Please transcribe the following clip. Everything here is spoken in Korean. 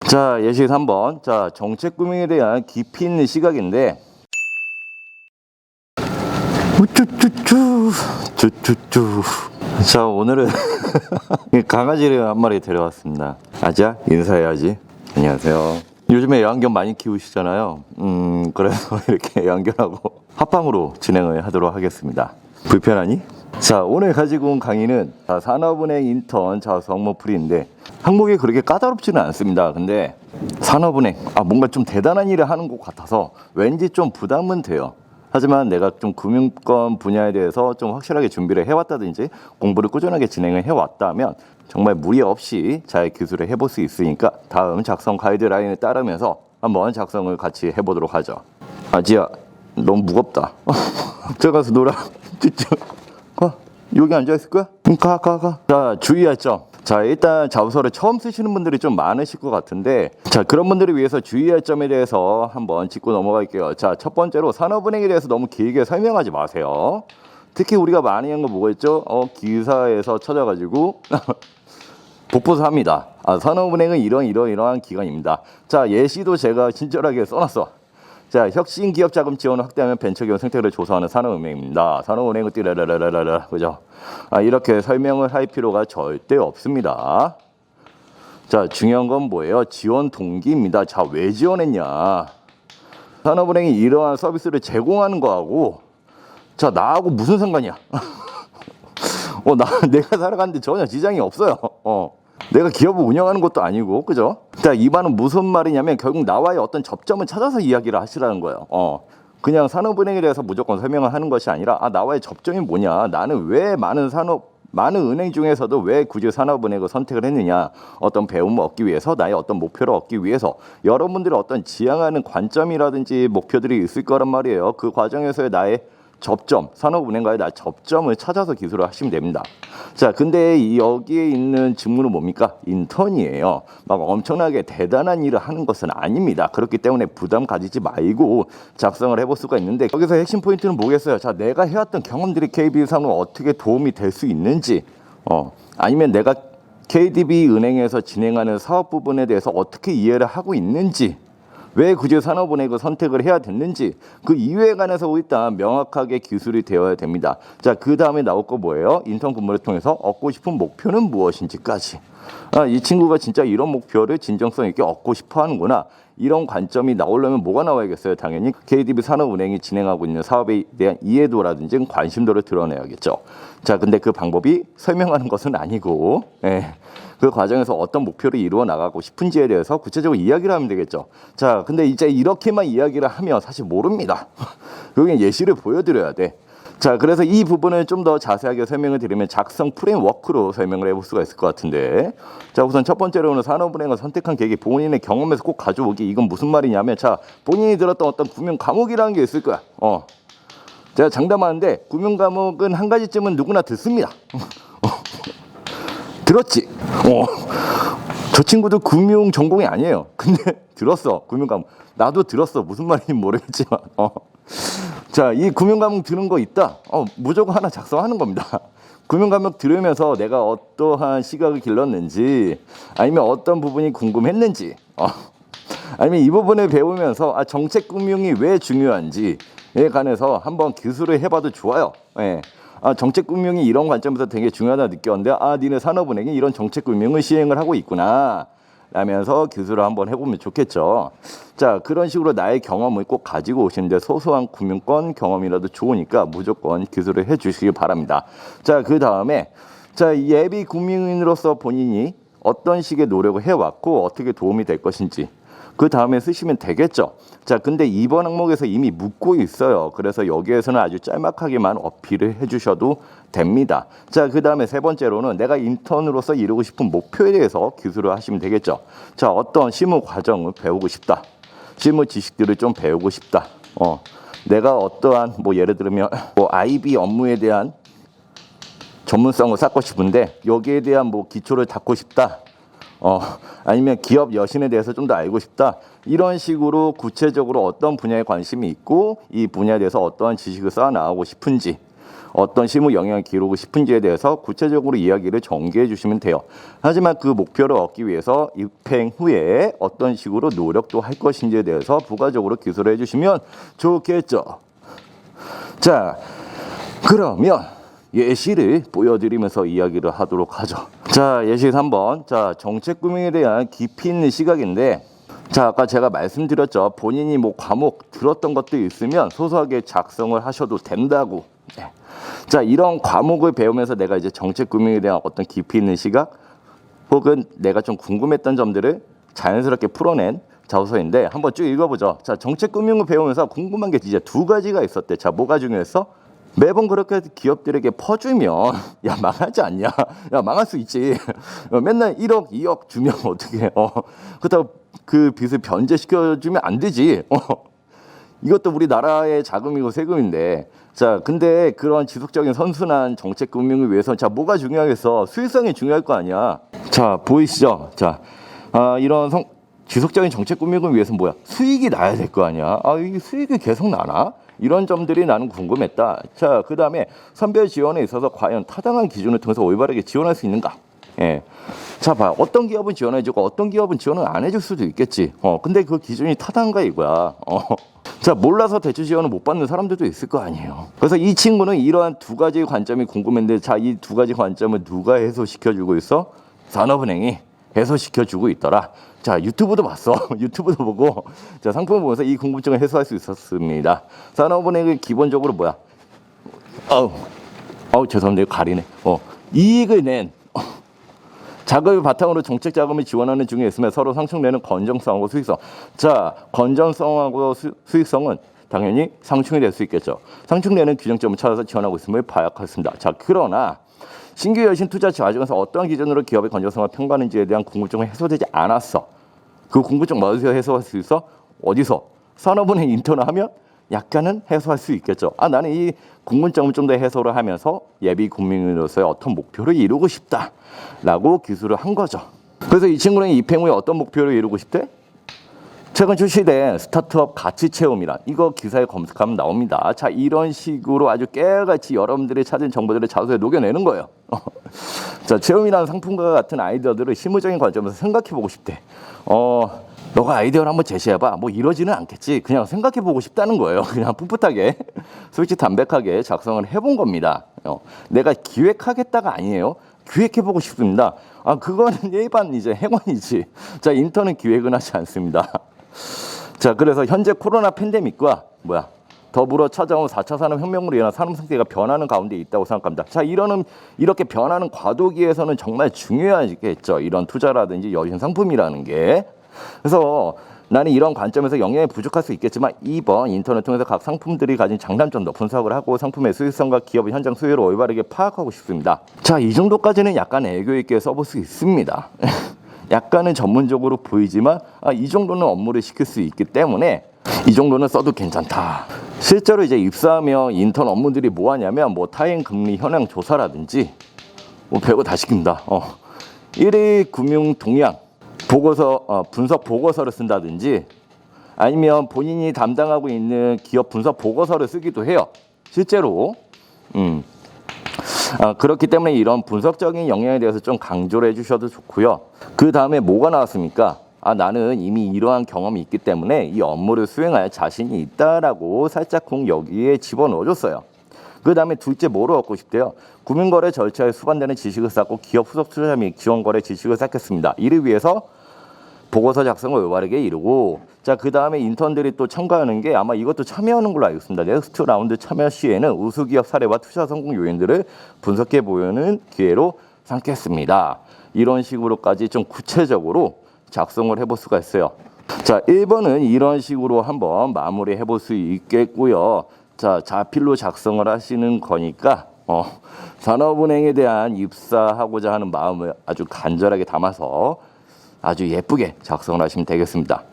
자, 예시 3번. 자, 정책 금융에 대한 깊이 있는 시각인데, 우쭈쭈쭈, 쭈쭈쭈. 자, 오늘은 강아지를 한 마리 데려왔습니다. 아자, 인사해야지. 안녕하세요. 요즘에 애완견 많이 키우시잖아요. 그래서 이렇게 애완견하고 합방으로 진행을 하도록 하겠습니다. 불편하니? 자, 오늘 가지고 온 강의는 산업은행 인턴 성모풀이인데 항목이 그렇게 까다롭지는 않습니다. 근데 산업은행, 뭔가 좀 대단한 일을 하는 것 같아서 왠지 좀 부담은 돼요. 하지만 내가 좀 금융권 분야에 대해서 좀 확실하게 준비를 해왔다든지 공부를 꾸준하게 진행을 해왔다면 정말 무리 없이 잘 기술을 해볼 수 있으니까 다음 작성 가이드라인을 따르면서 한번 작성을 같이 해보도록 하죠. 아지야, 너무 무겁다. 들어가서 놀아. 여기 앉아있을 거야? 가. 자, 주의할 점. 자, 일단 자소서를 처음 쓰시는 분들이 좀 많으실 것 같은데, 자, 그런 분들을 위해서 주의할 점에 대해서 한번 짚고 넘어갈게요. 자, 첫 번째로 산업은행에 대해서 너무 길게 설명하지 마세요. 특히 우리가 많이 한 거 뭐겠죠? 기사에서 찾아가지고 복보사 합니다. 산업은행은 이러한 기관입니다. 자, 예시도 제가 친절하게 써놨어. 자, 혁신 기업 자금 지원을 확대하면 벤처기업 생태계를 조성하는 산업은행입니다. 산업은행은 띠라라라라라, 그죠? 이렇게 설명을 할 필요가 절대 없습니다. 자, 중요한 건 뭐예요? 지원 동기입니다. 자, 왜 지원했냐? 산업은행이 이러한 서비스를 제공하는 거하고, 자, 나하고 무슨 상관이야? 내가 살아가는데 전혀 지장이 없어요. 내가 기업을 운영하는 것도 아니고, 그죠? 자, 이 말은 무슨 말이냐면 결국 나와의 어떤 접점을 찾아서 이야기를 하시라는 거예요. 그냥 산업은행에 대해서 무조건 설명을 하는 것이 아니라, 나와의 접점이 뭐냐? 나는 왜 많은 은행 중에서도 왜 굳이 산업은행을 선택을 했느냐? 어떤 배움을 얻기 위해서, 나의 어떤 목표를 얻기 위해서, 여러분들의 어떤 지향하는 관점이라든지 목표들이 있을 거란 말이에요. 그 과정에서의 나의 접점, 산업은행과의 접점을 찾아서 기술을 하시면 됩니다. 자, 근데 여기에 있는 직무는 뭡니까? 인턴이에요. 막 엄청나게 대단한 일을 하는 것은 아닙니다. 그렇기 때문에 부담 가지지 말고 작성을 해볼 수가 있는데, 여기서 핵심 포인트는 뭐겠어요? 자, 내가 해왔던 경험들이 KB 산업에 어떻게 도움이 될 수 있는지, 아니면 내가 KDB 은행에서 진행하는 사업 부분에 대해서 어떻게 이해를 하고 있는지, 왜 굳이 산업은행을 선택을 해야 됐는지, 그 이유에 관해서 일단 명확하게 기술이 되어야 됩니다. 자, 그 다음에 나올 거 뭐예요? 인턴 근무를 통해서 얻고 싶은 목표는 무엇인지까지. 이 친구가 진짜 이런 목표를 진정성 있게 얻고 싶어 하는구나. 이런 관점이 나오려면 뭐가 나와야겠어요? 당연히 KDB 산업은행이 진행하고 있는 사업에 대한 이해도라든지 관심도를 드러내야겠죠. 자, 근데 그 방법이 설명하는 것은 아니고, 그 과정에서 어떤 목표를 이루어 나가고 싶은지에 대해서 구체적으로 이야기를 하면 되겠죠. 자, 근데 이제 이렇게만 이야기를 하면 사실 모릅니다. 여기 예시를 보여드려야 돼. 자, 그래서 이 부분을 좀 더 자세하게 설명을 드리면 작성 프레임워크로 설명을 해볼 수가 있을 것 같은데, 자, 우선 첫 번째로는 산업은행을 선택한 계기, 본인의 경험에서 꼭 가져오기. 이건 무슨 말이냐면, 자, 본인이 들었던 어떤 금융 과목이라는 게 있을 거야. 제가 장담하는데 금융 과목은 한 가지쯤은 누구나 듣습니다. 들었지? 저 친구도 금융 전공이 아니에요. 근데 들었어, 금융 과목. 나도 들었어. 무슨 말인지 모르겠지만. 자, 이 금융 과목 들은 거 있다. 무조건 하나 작성하는 겁니다. 금융 과목 들으면서 내가 어떠한 시각을 길렀는지, 아니면 어떤 부분이 궁금했는지, 아니면 이 부분을 배우면서 정책 금융이 왜 중요한지에 관해서 한번 기술을 해봐도 좋아요. 정책 금융이 이런 관점에서 되게 중요하다 느꼈는데, 니네 산업은행이 이런 정책 금융을 시행을 하고 있구나 라면서 기술을 한번 해보면 좋겠죠. 자, 그런 식으로 나의 경험을 꼭 가지고 오시는데, 소소한 금융권 경험이라도 좋으니까 무조건 기술을 해주시기 바랍니다. 자, 그 다음에, 자, 예비 금융인으로서 본인이 어떤 식의 노력을 해왔고 어떻게 도움이 될 것인지, 그 다음에 쓰시면 되겠죠. 자, 근데 이번 항목에서 이미 묻고 있어요. 그래서 여기에서는 아주 짤막하게만 어필을 해주셔도 됩니다. 자, 그 다음에 세 번째로는 내가 인턴으로서 이루고 싶은 목표에 대해서 기술을 하시면 되겠죠. 자, 어떤 실무 과정을 배우고 싶다. 실무 지식들을 좀 배우고 싶다. 내가 어떠한 예를 들면 IB 업무에 대한 전문성을 쌓고 싶은데 여기에 대한 기초를 닦고 싶다. 아니면 기업 여신에 대해서 좀 더 알고 싶다. 이런 식으로 구체적으로 어떤 분야에 관심이 있고 이 분야에 대해서 어떠한 지식을 쌓아 나가고 싶은지, 어떤 실무 영향을 기르고 싶은지에 대해서 구체적으로 이야기를 전개해 주시면 돼요. 하지만 그 목표를 얻기 위해서 입행 후에 어떤 식으로 노력도 할 것인지에 대해서 부가적으로 기술을 해주시면 좋겠죠. 자, 그러면 예시를 보여드리면서 이야기를 하도록 하죠. 자, 예시 3번. 자, 정책 구명에 대한 깊이 있는 시각인데, 자, 아까 제가 말씀드렸죠. 본인이 뭐 과목 들었던 것도 있으면 소소하게 작성을 하셔도 된다고. 네. 자, 이런 과목을 배우면서 내가 이제 정책 구명에 대한 어떤 깊이 있는 시각, 혹은 내가 좀 궁금했던 점들을 자연스럽게 풀어낸 자소서인데 한번 쭉 읽어보죠. 자, 정책 금융을 배우면서 궁금한 게 이제 두 가지가 있었대. 자, 뭐가 중요했어? 매번 그렇게 기업들에게 퍼주면 야 망하지 않냐? 야 망할 수 있지. 맨날 1억, 2억 주면 어떻게 해? 그렇다고 그 빚을 변제시켜주면 안 되지. 이것도 우리나라의 자금이고 세금인데. 자, 근데 그런 지속적인 선순환 정책 금융을 위해서 자 뭐가 중요하겠어? 수익성이 중요할 거 아니야. 자, 보이시죠? 자, 이런 지속적인 정책 금융을 위해서 뭐야? 수익이 나야 될 거 아니야. 이 수익이 계속 나나? 이런 점들이 나는 궁금했다. 자, 그 다음에 선별 지원에 있어서 과연 타당한 기준을 통해서 올바르게 지원할 수 있는가? 예. 자, 봐. 어떤 기업은 지원해주고 어떤 기업은 지원을 안 해줄 수도 있겠지. 근데 그 기준이 타당한가 이거야. 자, 몰라서 대출 지원을 못 받는 사람들도 있을 거 아니에요. 그래서 이 친구는 이러한 두 가지 관점이 궁금했는데, 자, 이 두 가지 관점을 누가 해소시켜주고 있어? 산업은행이 해소시켜주고 있더라. 자, 유튜브도 봤어. 유튜브도 보고, 자, 상품을 보면서 이 궁금증을 해소할 수 있었습니다. 산업은행은 기본적으로 뭐야? 죄송합니다. 이거 가리네. 이익을 낸, 자금을 바탕으로 정책 자금을 지원하는 중에 있으면 서로 상충되는 건전성하고 수익성. 자, 건전성하고 수익성은 당연히 상충이 될 수 있겠죠. 상충되는 균형점을 찾아서 지원하고 있음을 파악했습니다. 자, 그러나 신규 여신 투자 과정에서 어떠한 기준으로 기업의 건전성을 평가하는지에 대한 궁금증은 해소되지 않았어. 그 궁금증 어디서 해소할 수 있어? 어디서? 산업은행 인턴을 하면 약간은 해소할 수 있겠죠. 나는 이 궁금증을 좀 더 해소를 하면서 예비 국민으로서의 어떤 목표를 이루고 싶다라고 기술을 한 거죠. 그래서 이 친구는 입행 후에 어떤 목표를 이루고 싶대? 최근 출시된 스타트업 가치 체험이란 이거 기사에 검색하면 나옵니다. 자, 이런 식으로 아주 깨알같이 여러분들이 찾은 정보들을 자소에 녹여내는 거예요. 자, 체험이라는 상품과 같은 아이디어들을 실무적인 관점에서 생각해보고 싶대. 너가 아이디어를 한번 제시해봐. 뭐 이러지는 않겠지. 그냥 생각해보고 싶다는 거예요. 그냥 풋풋하게 솔직히 담백하게 작성을 해본 겁니다. 내가 기획하겠다가 아니에요. 기획해보고 싶습니다. 그거는 일반 이제 행원이지. 자, 인턴은 기획은 하지 않습니다. 자, 그래서 현재 코로나 팬데믹과 더불어 찾아온 4차 산업혁명으로 인한 산업 상태가 변하는 가운데 있다고 생각합니다. 자, 이렇게 변하는 과도기에서는 정말 중요하겠죠. 이런 투자라든지 여신 상품이라는 게. 그래서 나는 이런 관점에서 영향이 부족할 수 있겠지만 이번 인턴을 통해서 각 상품들이 가진 장단점도 분석을 하고 상품의 수익성과 기업의 현장 수요를 올바르게 파악하고 싶습니다. 자, 이 정도까지는 약간 애교 있게 써볼 수 있습니다. 약간은 전문적으로 보이지만 이 정도는 업무를 시킬 수 있기 때문에 이 정도는 써도 괜찮다. 실제로 이제 입사하면 인턴 업무들이 뭐 하냐면 타행 금리 현황 조사라든지 별거 다 시킵니다. 1일 금융 동향 보고서, 분석 보고서를 쓴다든지 아니면 본인이 담당하고 있는 기업 분석 보고서를 쓰기도 해요. 실제로. 그렇기 때문에 이런 분석적인 역량에 대해서 좀 강조를 해주셔도 좋고요. 그 다음에 뭐가 나왔습니까? 나는 이미 이러한 경험이 있기 때문에 이 업무를 수행할 자신이 있다라고 살짝쿵 여기에 집어넣어줬어요. 그 다음에 둘째 뭐로 얻고 싶대요? 금융거래 절차에 수반되는 지식을 쌓고 기업 후속 투자 및 지원거래 지식을 쌓겠습니다. 이를 위해서 보고서 작성을 올바르게 이루고, 자, 그 다음에 인턴들이 또 참가하는 게 아마 이것도 참여하는 걸로 알고 있습니다. 넥스트 라운드 참여 시에는 우수기업 사례와 투자 성공 요인들을 분석해 보이는 기회로 삼겠습니다. 이런 식으로까지 좀 구체적으로 작성을 해볼 수가 있어요. 자, 1번은 이런 식으로 한번 마무리 해볼 수 있겠고요. 자, 자필로 작성을 하시는 거니까 산업은행에 대한 입사하고자 하는 마음을 아주 간절하게 담아서 아주 예쁘게 작성을 하시면 되겠습니다.